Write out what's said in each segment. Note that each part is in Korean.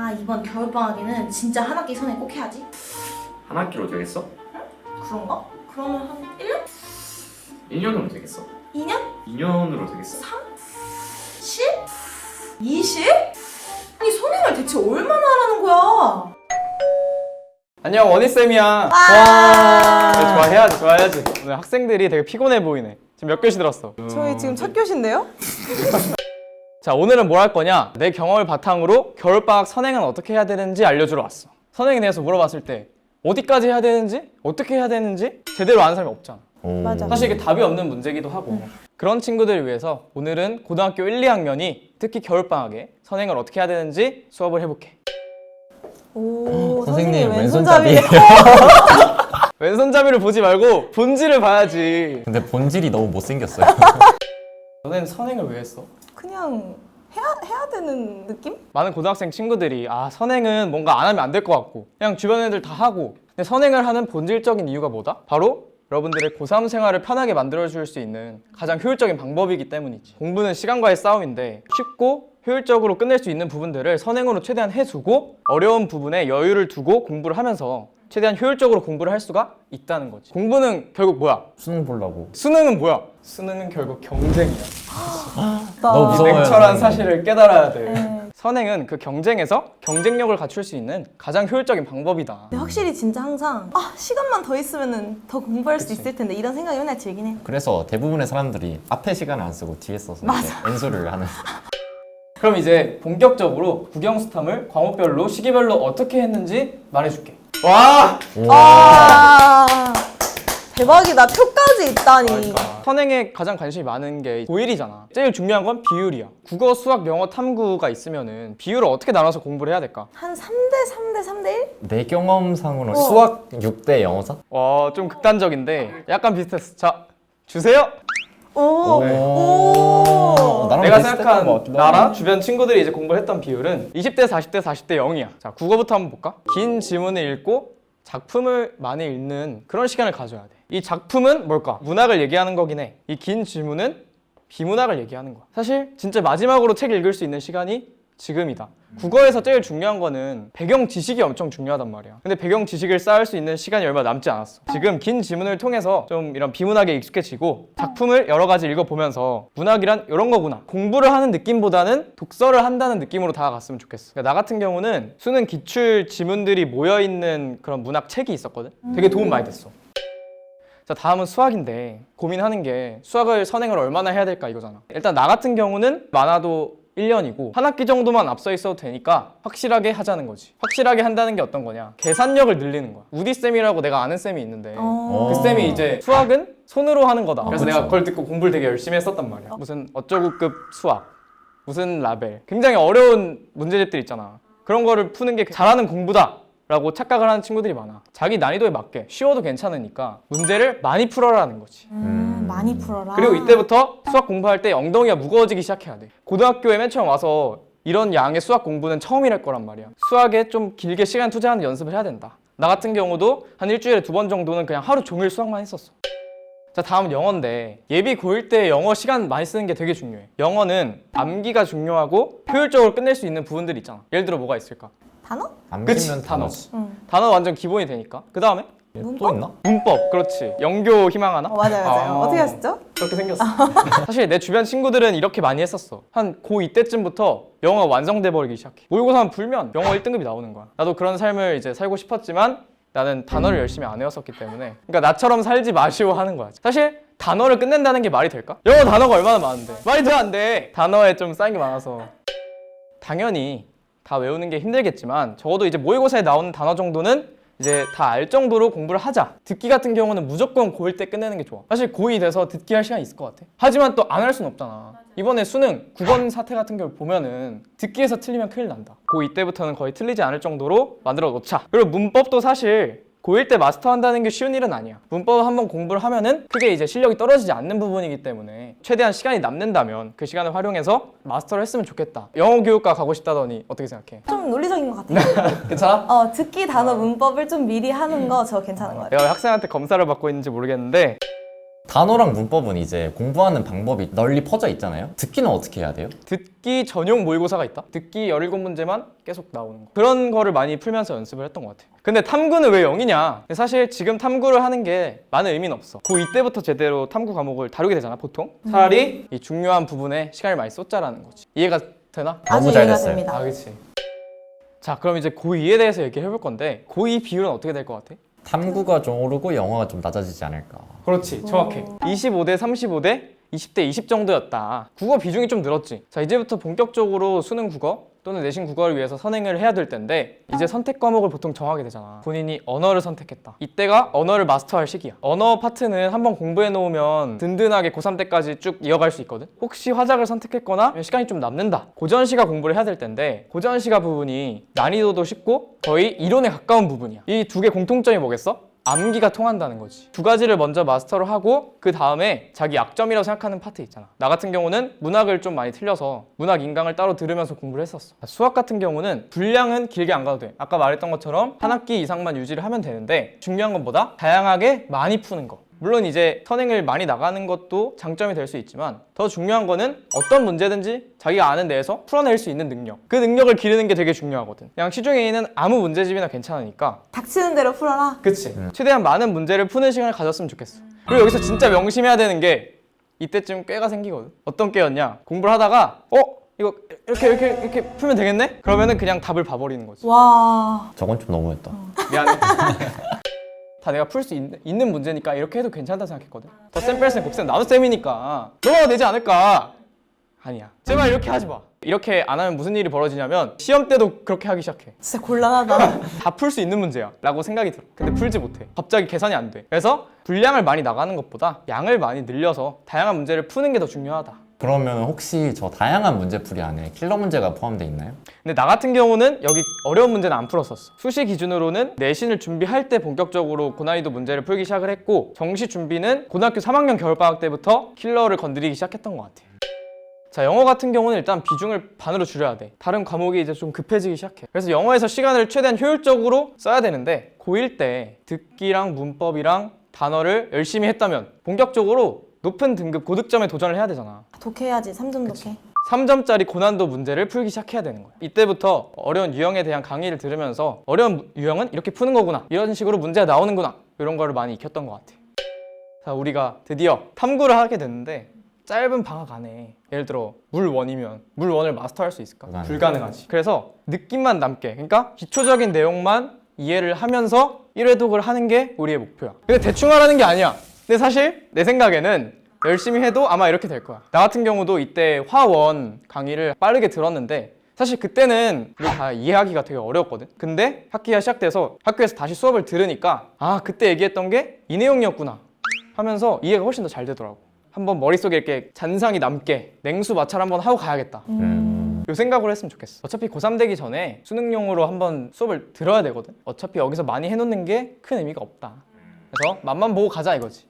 아, 이번 겨울방학에는 진짜 한 학기 선행 꼭 해야지. 한 학기로 되겠어? 그런가? 그러면 한 1년? 1년으로 되겠어? 2년? 2년으로 되겠어? 3? 10? 20? 아니, 선행을 대체 얼마나 하라는 거야? 안녕, 원희쌤이야. 와. 네, 좋아해야지, 좋아해야지. 오늘 학생들이 되게 피곤해 보이네. 지금 몇 교시 들었어? 저희 지금 첫 교시인데요? 자, 오늘은 뭘 할 거냐? 내 경험을 바탕으로 겨울방학 선행은 어떻게 해야 되는지 알려주러 왔어. 선행에 대해서 물어봤을 때 어디까지 해야 되는지, 어떻게 해야 되는지 제대로 아는 사람이 없잖아. 맞아. 사실 이게 답이 없는 문제기도 하고 그런 친구들을 위해서 오늘은 고등학교 1, 2학년이 특히 겨울방학에 선행을 어떻게 해야 되는지 수업을 해볼게. 오, 선생님, 왼손잡이에 왼손잡이를 보지 말고 본질을 봐야지. 근데 본질이 너무 못생겼어요. 너네는 선행을 왜 했어? 그냥 해야 되는 느낌? 많은 고등학생 친구들이 아, 선행은 뭔가 안 하면 안 될 것 같고 그냥 주변 애들 다 하고, 근데 선행을 하는 본질적인 이유가 뭐다? 바로 여러분들의 고3 생활을 편하게 만들어줄 수 있는 가장 효율적인 방법이기 때문이지. 공부는 시간과의 싸움인데 쉽고 효율적으로 끝낼 수 있는 부분들을 선행으로 최대한 해주고 어려운 부분에 여유를 두고 공부를 하면서 최대한 효율적으로 공부를 할 수가 있다는 거지. 공부는 결국 뭐야? 수능 보려고. 수능은 뭐야? 수능은 결국 경쟁이야. 너무 무서워요. 냉철한 사실을 깨달아야 돼. 네. 선행은 그 경쟁에서 경쟁력을 갖출 수 있는 가장 효율적인 방법이다. 근데 확실히 진짜 항상 시간만 더 있으면 더 공부할 수 그치. 있을 텐데 이런 생각이 맨날 들긴 해요. 그래서 대부분의 사람들이 앞에 시간을 안 쓰고 뒤에 써서 N소를 하는. 그럼 이제 본격적으로 국영수탐을 과목별로 시기별로 어떻게 했는지 말해줄게. 와! 아, 대박이다. 표까지 있다니. 선행에 가장 관심이 많은 게 고1이잖아. 제일 중요한 건 비율이야. 국어, 수학, 영어, 탐구가 있으면은 비율을 어떻게 나눠서 공부를 해야 될까? 한 3대 3대 3대 1? 내 경험상으로는 수학 6대 영어 4? 와, 좀 극단적인데 약간 비슷했어. 자, 주세요. 오. 네. 오. 나랑 내가 비슷했던 생각한 것 같기도 나랑 하고. 주변 친구들이 이제 공부를 했던 비율은 20대, 40대, 40대 0이야. 자, 국어부터 한번 볼까? 긴 지문을 읽고 작품을 많이 읽는 그런 시간을 가져야 돼. 이 작품은 뭘까? 문학을 얘기하는 거긴 해. 이 긴 지문은 비문학을 얘기하는 거야. 사실 진짜 마지막으로 책 읽을 수 있는 시간이 지금이다. 국어에서 제일 중요한 거는 배경 지식이 엄청 중요하단 말이야. 근데 배경 지식을 쌓을 수 있는 시간이 얼마 남지 않았어. 지금 긴 지문을 통해서 좀 이런 비문학에 익숙해지고 작품을 여러 가지 읽어보면서 문학이란 이런 거구나. 공부를 하는 느낌보다는 독서를 한다는 느낌으로 다가갔으면 좋겠어. 그러니까 나 같은 경우는 수능 기출 지문들이 모여있는 그런 문학 책이 있었거든. 되게 도움 많이 됐어. 자, 다음은 수학인데 고민하는 게 수학을 선행을 얼마나 해야 될까 이거잖아. 일단 나 같은 경우는 많아도 1년이고 한 학기 정도만 앞서 있어도 되니까 확실하게 하자는 거지. 확실하게 한다는 게 어떤 거냐? 계산력을 늘리는 거야. 우디쌤이라고 내가 아는 쌤이 있는데 그 쌤이 이제 수학은 손으로 하는 거다. 그래서 그쵸. 내가 그걸 듣고 공부를 되게 열심히 했었단 말이야. 무슨 어쩌고급 수학, 무슨 라벨, 굉장히 어려운 문제집들 있잖아. 그런 거를 푸는 게 잘하는 공부다 라고 착각을 하는 친구들이 많아. 자기 난이도에 맞게 쉬워도 괜찮으니까 문제를 많이 풀어라는 거지. 많이 풀어라. 그리고 이때부터 수학 공부할 때 엉덩이가 무거워지기 시작해야 돼. 고등학교에 맨 처음 와서 이런 양의 수학 공부는 처음이랄 거란 말이야. 수학에 좀 길게 시간 투자하는 연습을 해야 된다. 나 같은 경우도 한 일주일에 2번 정도는 그냥 하루 종일 수학만 했었어. 자, 다음은 영어인데 예비 고1 때 영어 시간 많이 쓰는 게 되게 중요해. 영어는 암기가 중요하고 효율적으로 끝낼 수 있는 부분들이 있잖아. 예를 들어 뭐가 있을까? 단어? 그치, 암기면 단어. 단어지. 단어 완전 기본이 되니까. 그 다음에 또 있나? 문법, 그렇지. 영교 희망하나? 맞아요. 어떻게 하셨죠? 그렇게 생겼어. 사실 내 주변 친구들은 이렇게 많이 했었어. 한 고2 때쯤부터 영어가 완성돼 버리기 시작해. 모의고사만 풀면 영어 1등급이 나오는 거야. 나도 그런 삶을 이제 살고 싶었지만 나는 단어를 열심히 안 외웠었기 때문에, 그러니까 나처럼 살지 마시오 하는 거야. 사실 단어를 끝낸다는 게 말이 될까? 영어 단어가 얼마나 많은데 말이 돼 안 돼. 단어에 좀 쌓인 게 많아서 당연히 다 외우는 게 힘들겠지만 적어도 이제 모의고사에 나오는 단어 정도는 이제 다 알 정도로 공부를 하자. 듣기 같은 경우는 무조건 고1 때 끝내는 게 좋아. 사실 고2 돼서 듣기 할 시간이 있을 것 같아. 하지만 또 안 할 수는 없잖아. 이번에 수능 9번 사태 같은 경우 보면은 듣기에서 틀리면 큰일 난다. 고2 때부터는 거의 틀리지 않을 정도로 만들어 놓자. 그리고 문법도 사실 고1 때 마스터한다는 게 쉬운 일은 아니야. 문법 한번 공부를 하면은 크게 이제 실력이 떨어지지 않는 부분이기 때문에 최대한 시간이 남는다면 그 시간을 활용해서 마스터를 했으면 좋겠다. 영어 교육과 가고 싶다더니 어떻게 생각해? 좀 논리적인 것 같아요. 괜찮아? 듣기 단어 문법을 좀 미리 하는 거 저 괜찮은 것 같아요. 내가 학생한테 검사를 받고 있는지 모르겠는데 단어랑 문법은 이제 공부하는 방법이 널리 퍼져 있잖아요. 듣기는 어떻게 해야 돼요? 듣기 전용 모의고사가 있다. 듣기 17문제만 계속 나오는 거. 그런 거를 많이 풀면서 연습을 했던 것 같아. 근데 탐구는 왜 0이냐? 사실 지금 탐구를 하는 게 많은 의미는 없어. 고2 때부터 제대로 탐구 과목을 다루게 되잖아, 보통. 차라리 이 중요한 부분에 시간을 많이 쏟자라는 거지. 이해가 되나? 너무 아주 잘 이해가 됐어요. 됩니다. 아, 그치. 자, 그럼 이제 고2에 대해서 얘기를 해볼 건데 고2 비율은 어떻게 될 것 같아? 탐구가 좀 오르고 영어가 좀 낮아지지 않을까. 그렇지, 정확해. 25대 35대 20대 20 정도였다. 국어 비중이 좀 늘었지. 자, 이제부터 본격적으로 수능 국어 또는 내신 국어를 위해서 선행을 해야 될 텐데 이제 선택 과목을 보통 정하게 되잖아. 본인이 언어를 선택했다. 이때가 언어를 마스터할 시기야. 언어 파트는 한번 공부해 놓으면 든든하게 고3 때까지 쭉 이어갈 수 있거든. 혹시 화작을 선택했거나 시간이 좀 남는다. 고전시가 공부를 해야 될 텐데 고전시가 부분이 난이도도 쉽고 거의 이론에 가까운 부분이야. 이 두 개 공통점이 뭐겠어? 암기가 통한다는 거지. 두 가지를 먼저 마스터를 하고 그 다음에 자기 약점이라고 생각하는 파트 있잖아. 나 같은 경우는 문학을 좀 많이 틀려서 문학 인강을 따로 들으면서 공부를 했었어. 수학 같은 경우는 분량은 길게 안 가도 돼. 아까 말했던 것처럼 한 학기 이상만 유지를 하면 되는데 중요한 건 뭐다? 다양하게 많이 푸는 거. 물론 이제 선행을 많이 나가는 것도 장점이 될 수 있지만 더 중요한 거는 어떤 문제든지 자기가 아는 내에서 풀어낼 수 있는 능력. 그 능력을 기르는 게 되게 중요하거든. 그냥 시중에 있는 아무 문제집이나 괜찮으니까. 닥치는 대로 풀어라. 그치. 최대한 많은 문제를 푸는 시간을 가졌으면 좋겠어. 그리고 여기서 진짜 명심해야 되는 게 이때쯤 꾀가 생기거든. 어떤 꾀였냐? 공부를 하다가 이거 이렇게 풀면 되겠네? 그러면은 그냥 답을 봐버리는 거지. 와. 저건 좀 너무했다. 미안해. 다 내가 풀 수 있는 문제니까 이렇게 해도 괜찮다 생각했거든. 덧셈 뺄셈 곱셈 나눗셈이니까 넘어가 되지 않을까? 아니야. 제발 이렇게 하지 마. 이렇게 안 하면 무슨 일이 벌어지냐면 시험 때도 그렇게 하기 시작해. 진짜 곤란하다. 다 풀 수 있는 문제야 라고 생각이 들어. 근데 풀지 못해. 갑자기 계산이 안 돼. 그래서 분량을 많이 나가는 것보다 양을 많이 늘려서 다양한 문제를 푸는 게 더 중요하다. 그러면 혹시 저 다양한 문제풀이 안에 킬러 문제가 포함되어 있나요? 근데 나 같은 경우는 여기 어려운 문제는 안 풀었었어. 수시 기준으로는 내신을 준비할 때 본격적으로 고난이도 문제를 풀기 시작을 했고 정시 준비는 고등학교 3학년 겨울방학 때부터 킬러를 건드리기 시작했던 것 같아. 자, 영어 같은 경우는 일단 비중을 반으로 줄여야 돼. 다른 과목이 이제 좀 급해지기 시작해. 그래서 영어에서 시간을 최대한 효율적으로 써야 되는데 고1 때 듣기랑 문법이랑 단어를 열심히 했다면 본격적으로 높은 등급 고득점에 도전을 해야 되잖아. 독해야지. 3점 독해. 3점짜리 고난도 문제를 풀기 시작해야 되는 거야. 이때부터 어려운 유형에 대한 강의를 들으면서 어려운 유형은 이렇게 푸는 거구나. 이런 식으로 문제가 나오는구나. 이런 거를 많이 익혔던 것 같아. 자, 우리가 드디어 탐구를 하게 됐는데 짧은 방학 안에 예를 들어 물 1이면 물 1을 마스터할 수 있을까? 불가능하지. 그래서 느낌만 남게, 그러니까 기초적인 내용만 이해를 하면서 1회 독을 하는 게 우리의 목표야. 근데 대충 하라는 게 아니야. 근데 사실 내 생각에는 열심히 해도 아마 이렇게 될 거야. 나 같은 경우도 이때 화원 강의를 빠르게 들었는데 사실 그때는 우리 다 이해하기가 되게 어려웠거든. 근데 학기가 시작돼서 학교에서 다시 수업을 들으니까 아, 그때 얘기했던 게 이 내용이었구나 하면서 이해가 훨씬 더 잘 되더라고. 한번 머릿속에 이렇게 잔상이 남게 냉수 마찰 한번 하고 가야겠다. 이 생각을 했으면 좋겠어. 어차피 고3 되기 전에 수능용으로 한번 수업을 들어야 되거든. 어차피 여기서 많이 해놓는 게 큰 의미가 없다. 그래서 맛만 보고 가자 이거지.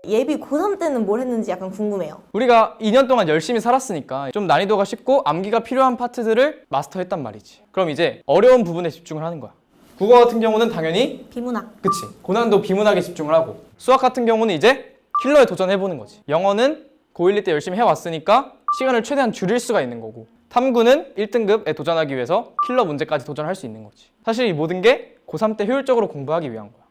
예비 고3 때는 뭘 했는지 약간 궁금해요. 우리가 2년 동안 열심히 살았으니까 좀 난이도가 쉽고 암기가 필요한 파트들을 마스터했단 말이지. 그럼 이제 어려운 부분에 집중을 하는 거야. 국어 같은 경우는 당연히 비문학. 그치, 고난도 비문학에 집중을 하고 수학 같은 경우는 이제 킬러에 도전해보는 거지. 영어는 고1 때 열심히 해왔으니까 시간을 최대한 줄일 수가 있는 거고 탐구는 1등급에 도전하기 위해서 킬러 문제까지 도전할 수 있는 거지. 사실 이 모든 게 고3 때 효율적으로 공부하기 위한 거야.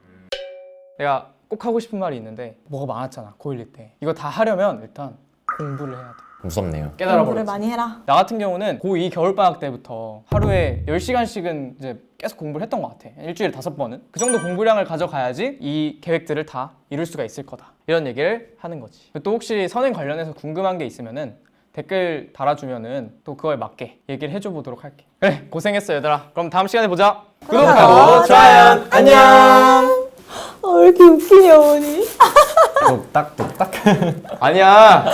내가 꼭 하고 싶은 말이 있는데 뭐가 많았잖아 고1 때. 이거 다 하려면 일단 공부를 해야 돼. 무섭네요. 공부를 깨달아버렸지. 많이 해라. 나 같은 경우는 고2 겨울방학 때부터 하루에 10시간씩은 이제 계속 공부를 했던 것 같아. 일주일에 5번은. 그 정도 공부량을 가져가야지 이 계획들을 다 이룰 수가 있을 거다. 이런 얘기를 하는 거지. 또 혹시 선행 관련해서 궁금한 게 있으면은 댓글 달아주면은 또 그거에 맞게 얘기를 해줘 보도록 할게. 그래, 고생했어 얘들아. 그럼 다음 시간에 보자. 구독하고 좋아요. 안녕. 왜 이렇게 웃기냐, 어머니? 뚝딱 뚝딱. 아니야.